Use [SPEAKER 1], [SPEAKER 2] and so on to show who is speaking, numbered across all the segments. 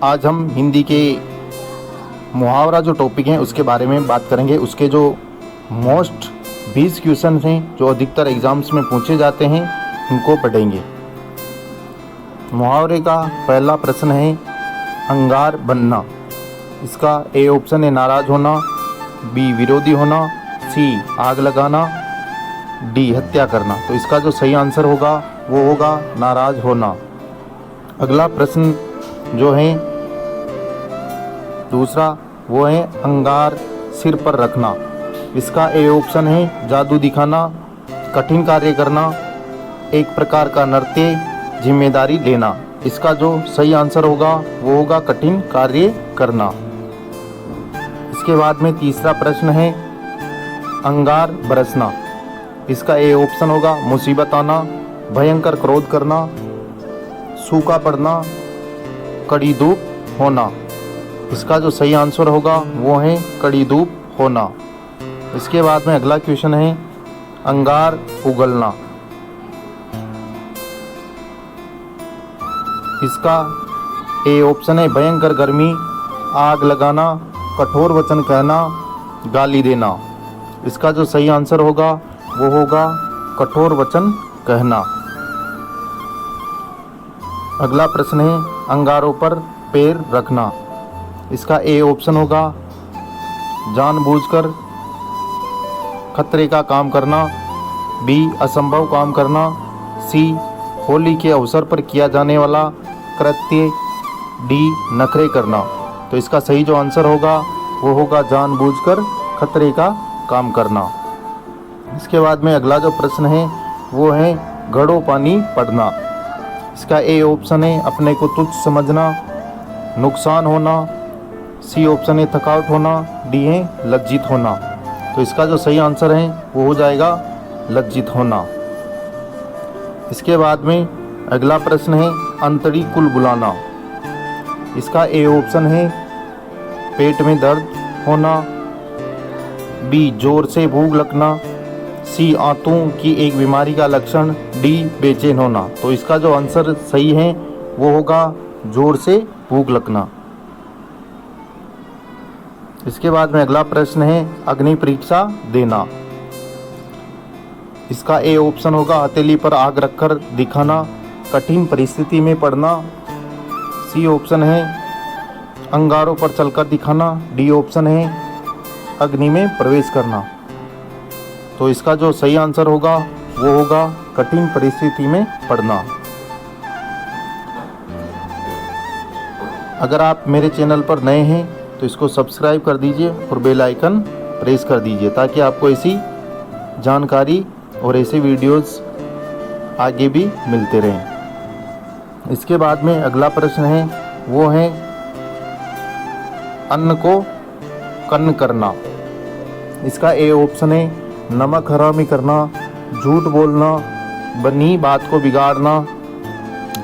[SPEAKER 1] आज हम हिंदी के मुहावरा जो टॉपिक हैं उसके बारे में बात करेंगे। उसके जो मोस्ट 20 क्वेश्चन हैं जो अधिकतर एग्ज़ाम्स में पूछे जाते हैं उनको पढ़ेंगे। मुहावरे का पहला प्रश्न है अंगार बनना। इसका ए ऑप्शन है नाराज़ होना, बी विरोधी होना, सी आग लगाना, डी हत्या करना। तो इसका जो सही आंसर होगा वो होगा नाराज़ होना। अगला प्रश्न जो है दूसरा वो है अंगार सिर पर रखना। इसका ए ऑप्शन है जादू दिखाना, कठिन कार्य करना, एक प्रकार का नृत्य, जिम्मेदारी लेना। इसका जो सही आंसर होगा वो होगा कठिन कार्य करना। इसके बाद में तीसरा प्रश्न है अंगार बरसना। इसका ए ऑप्शन होगा मुसीबत आना, भयंकर क्रोध करना, सूखा पड़ना, कड़ी धूप होना। इसका जो सही आंसर होगा वो है कड़ी धूप होना। इसके बाद में अगला क्वेश्चन है अंगार उगलना। इसका ए ऑप्शन है भयंकर गर्मी, आग लगाना, कठोर वचन कहना, गाली देना। इसका जो सही आंसर होगा वो होगा कठोर वचन कहना। अगला प्रश्न है अंगारों पर पैर रखना। इसका ए ऑप्शन होगा जानबूझकर खतरे का काम करना, बी असंभव काम करना, सी होली के अवसर पर किया जाने वाला कृत्य, डी नखरे करना। तो इसका सही जो आंसर होगा वो होगा जानबूझकर खतरे का काम करना। इसके बाद में अगला जो प्रश्न है वो है घड़ों पानी पड़ना। इसका ए ऑप्शन है अपने को तुच्छ समझना, नुकसान होना, सी ऑप्शन है थकावट होना, डी है लज्जित होना। तो इसका जो सही आंसर है वो हो जाएगा लज्जित होना। इसके बाद में अगला प्रश्न है अंतड़ी कुल बुलाना। इसका ए ऑप्शन है पेट में दर्द होना, बी जोर से भूख लगना, सी आंतों की एक बीमारी का लक्षण, डी बेचैन होना। तो इसका जो आंसर सही है वो होगा जोर से भूख लगना। इसके बाद में अगला प्रश्न है अग्नि परीक्षा देना। इसका ए ऑप्शन होगा हथेली पर आग रखकर दिखाना, कठिन परिस्थिति में पड़ना, सी ऑप्शन है अंगारों पर चलकर दिखाना, डी ऑप्शन है अग्नि में प्रवेश करना। तो इसका जो सही आंसर होगा वो होगा कठिन परिस्थिति में पड़ना। अगर आप मेरे चैनल पर नए हैं तो इसको सब्सक्राइब कर दीजिए और बेल आइकन प्रेस कर दीजिए ताकि आपको ऐसी जानकारी और ऐसे वीडियोस आगे भी मिलते रहें। इसके बाद में अगला प्रश्न है वो है अन्न को कन्न करना। इसका ए ऑप्शन है नमक हरामी करना, झूठ बोलना, बनी बात को बिगाड़ना,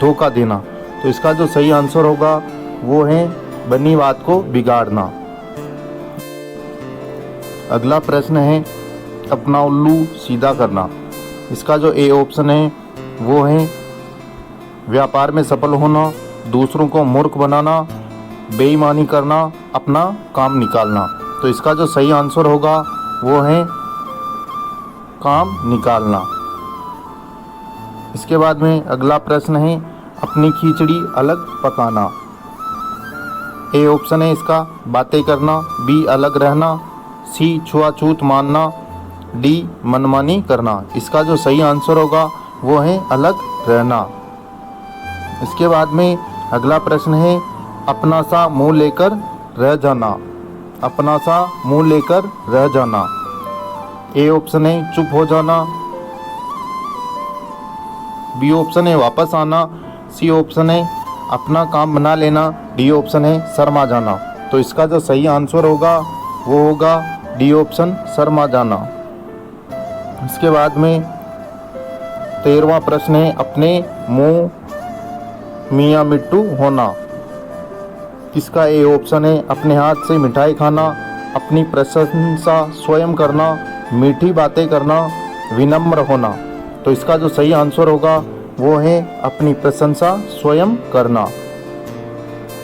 [SPEAKER 1] धोखा देना। तो इसका जो सही आंसर होगा वो है बनी बात को बिगाड़ना। अगला प्रश्न है अपना उल्लू सीधा करना। इसका जो ए ऑप्शन है वो है व्यापार में सफल होना, दूसरों को मूर्ख बनाना, बेईमानी करना, अपना काम निकालना। तो इसका जो सही आंसर होगा वो है काम निकालना। इसके बाद में अगला प्रश्न है अपनी खिचड़ी अलग पकाना। ए ऑप्शन है इसका बातें करना, बी अलग रहना, सी छुआछूत मानना, डी मनमानी करना। इसका जो सही आंसर होगा वो है अलग रहना। इसके बाद में अगला प्रश्न है अपना सा मुंह लेकर रह जाना। अपना सा मुंह लेकर रह जाना। ए ऑप्शन है चुप हो जाना, बी ऑप्शन है वापस आना, सी ऑप्शन है अपना काम बना लेना, डी ऑप्शन है शर्मा जाना। तो इसका जो सही आंसर होगा वो होगा डी ऑप्शन शर्मा जाना। इसके बाद में 13वां प्रश्न है अपने मुंह मियाँ मिट्टू होना। इसका ए ऑप्शन है अपने हाथ से मिठाई खाना, अपनी प्रशंसा स्वयं करना, मीठी बातें करना, विनम्र होना। तो इसका जो सही आंसर होगा वो है अपनी प्रशंसा स्वयं करना।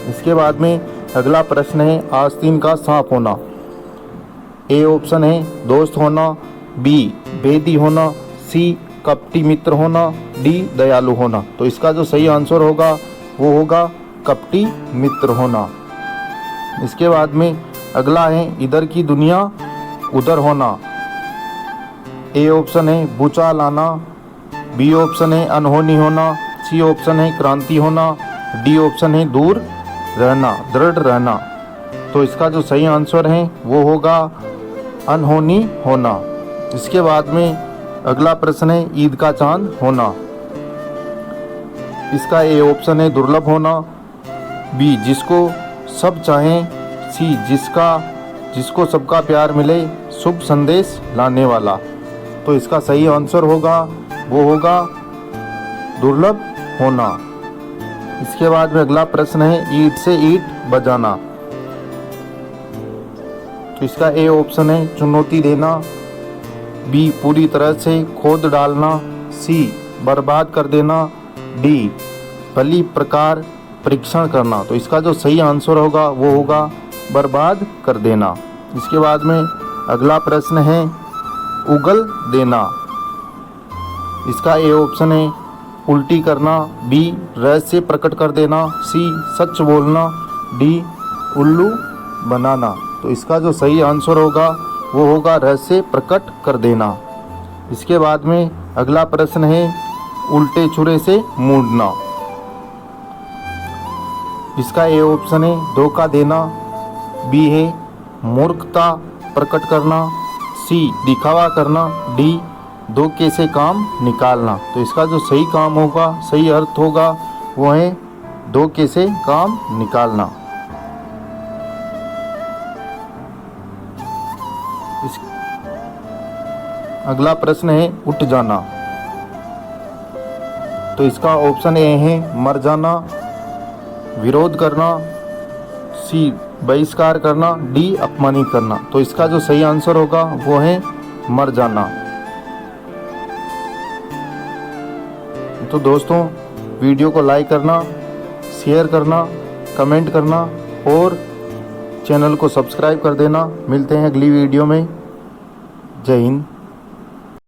[SPEAKER 1] इसके बाद में अगला प्रश्न है आस्तीन का सांप होना। ए ऑप्शन है दोस्त होना, बी भेदी होना, सी कपटी मित्र होना, डी दयालु होना। तो इसका जो सही आंसर होगा वो होगा कपटी मित्र होना। इसके बाद में अगला है इधर की दुनिया उधर होना। ए ऑप्शन है भूचाल आना, बी ऑप्शन है अनहोनी होना, सी ऑप्शन है क्रांति होना, डी ऑप्शन है दूर रहना, दृढ़ रहना। तो इसका जो सही आंसर है वो होगा अनहोनी होना। इसके बाद में अगला प्रश्न है ईद का चांद होना। इसका ए ऑप्शन है दुर्लभ होना, बी जिसको सब चाहें, सी जिसको सबका प्यार मिले, शुभ संदेश लाने वाला। तो इसका सही आंसर होगा वो होगा दुर्लभ होना। इसके बाद में अगला प्रश्न है ईंट से ईंट बजाना। तो इसका ए ऑप्शन है चुनौती देना, बी पूरी तरह से खोद डालना, सी बर्बाद कर देना, डी भली प्रकार परीक्षण करना। तो इसका जो सही आंसर होगा वो होगा बर्बाद कर देना। इसके बाद में अगला प्रश्न है उगल देना। इसका ए ऑप्शन है उल्टी करना, बी रहस्य प्रकट कर देना, सी सच बोलना, डी उल्लू बनाना। तो इसका जो सही आंसर होगा वो होगा रहस्य प्रकट कर देना। इसके बाद में अगला प्रश्न है उल्टे छुरे से मूंढना। इसका ए ऑप्शन है धोखा देना, बी है मूर्खता प्रकट करना, सी दिखावा करना, डी धोखे से काम निकालना। तो इसका जो सही काम होगा, सही अर्थ होगा वो है धोखे से काम निकालना। अगला प्रश्न है उठ जाना। तो इसका ऑप्शन ए है मर जाना, विरोध करना, सी बहिष्कार करना, डी अपमानित करना। तो इसका जो सही आंसर होगा वो है मर जाना। तो दोस्तों वीडियो को लाइक करना, शेयर करना, कमेंट करना और चैनल को सब्सक्राइब कर देना। मिलते हैं अगली वीडियो में। जय हिंद।